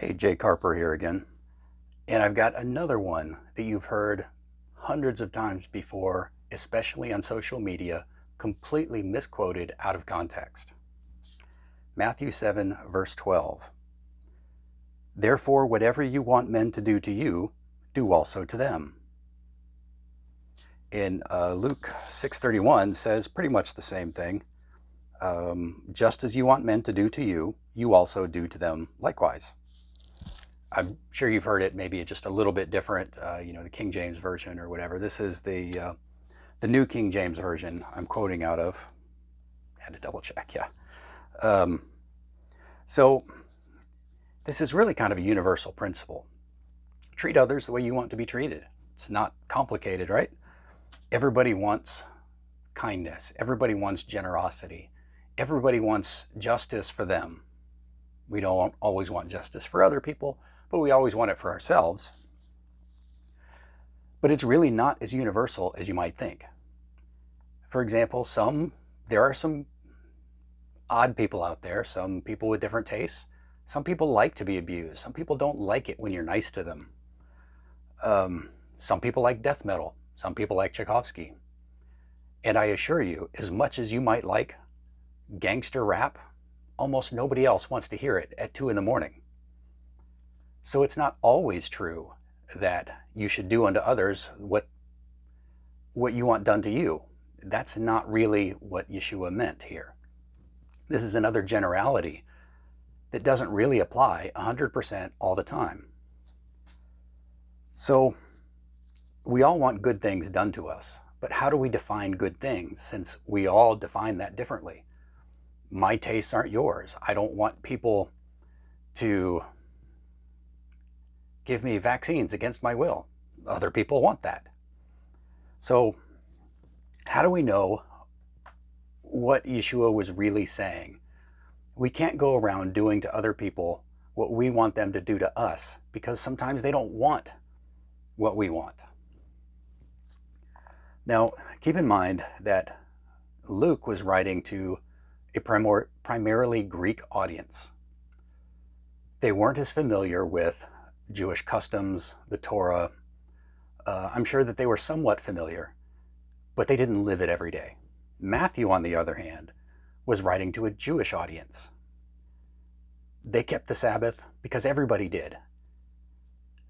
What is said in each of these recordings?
Hey, Jay Carper here again. And I've got another one that you've heard hundreds of times before, especially on social media, completely misquoted out of context. Matthew 7, verse 12. Therefore, whatever you want men to do to you, do also to them. In Luke 6:31 says pretty much the same thing. Just as you want men to do to you, you also do to them likewise. I'm sure you've heard it, maybe just a little bit different, the King James Version or whatever. This is the New King James Version I'm quoting out of. Had to double check, yeah. So this is really kind of a universal principle. Treat others the way you want to be treated. It's not complicated, right? Everybody wants kindness. Everybody wants generosity. Everybody wants justice for them. We don't always want justice for other people, but we always want it for ourselves. But it's really not as universal as you might think. For example, there are some odd people out there, some people with different tastes. Some people like to be abused. Some people don't like it when you're nice to them. Some people like death metal. Some people like Tchaikovsky. And I assure you, as much as you might like gangster rap, almost nobody else wants to hear it at 2 a.m. So it's not always true that you should do unto others what you want done to you. That's not really what Yeshua meant here. This is another generality that doesn't really apply 100% all the time. So we all want good things done to us, but how do we define good things, since we all define that differently? My tastes aren't yours. I don't want people to give me vaccines against my will. Other people want that. So how do we know what Yeshua was really saying? We can't go around doing to other people what we want them to do to us, because sometimes they don't want what we want. Now, keep in mind that Luke was writing to a primarily Greek audience. They weren't as familiar with Jewish customs, the Torah. I'm sure that they were somewhat familiar, but they didn't live it every day. Matthew, on the other hand, was writing to a Jewish audience. They kept the Sabbath because everybody did.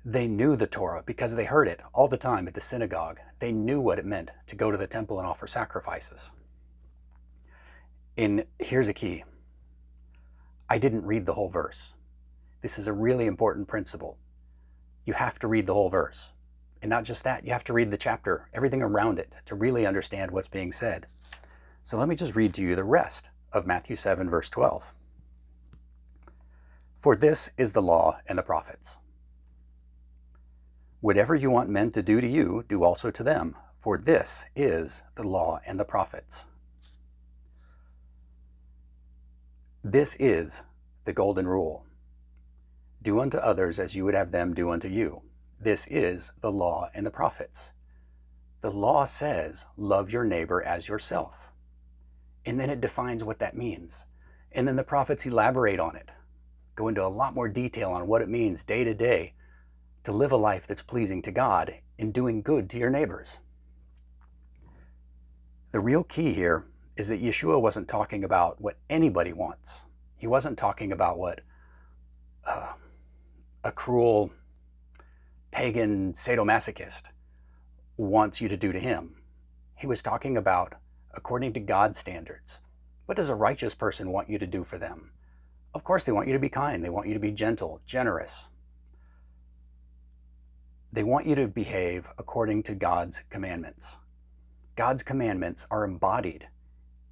They knew the Torah because they heard it all the time at the synagogue. They knew what it meant to go to the temple and offer sacrifices. And here's a key. I didn't read the whole verse. This is a really important principle. You have to read the whole verse. And not just that, you have to read the chapter, everything around it, to really understand what's being said. So let me just read to you the rest of Matthew 7, verse 12. For this is the law and the prophets. Whatever you want men to do to you, do also to them, for this is the law and the prophets. This is the golden rule. Do unto others as you would have them do unto you. This is the law and the prophets. The law says, love your neighbor as yourself. And then it defines what that means. And then the prophets elaborate on it, go into a lot more detail on what it means day to day to live a life that's pleasing to God in doing good to your neighbors. The real key here is that Yeshua wasn't talking about what anybody wants. He wasn't talking about what a cruel pagan sadomasochist wants you to do to him. He was talking about, according to God's standards, what does a righteous person want you to do for them? Of course, they want you to be kind. They want you to be gentle, generous. They want you to behave according to God's commandments. God's commandments are embodied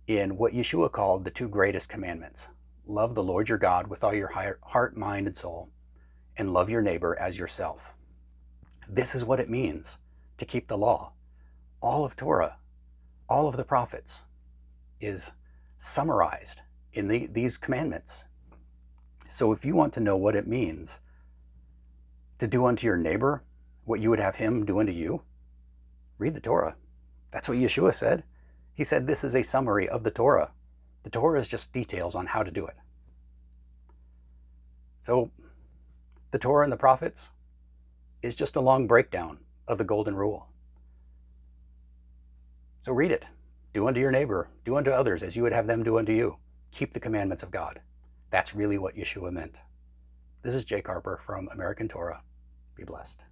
in what Yeshua called the 2 greatest commandments. Love the Lord your God with all your heart, mind, and soul, and love your neighbor as yourself. This is what it means to keep the law. All of Torah, all of the prophets is summarized in these commandments. So if you want to know what it means to do unto your neighbor what you would have him do unto you, read the Torah. That's what Yeshua said. He said this is a summary of the Torah. The Torah is just details on how to do it. So The Torah and the prophets is just a long breakdown of the golden rule. So read it. Do unto your neighbor, do unto others as you would have them do unto you. Keep the commandments of God. That's really what Yeshua meant. This is Jake Harper from American Torah. Be blessed.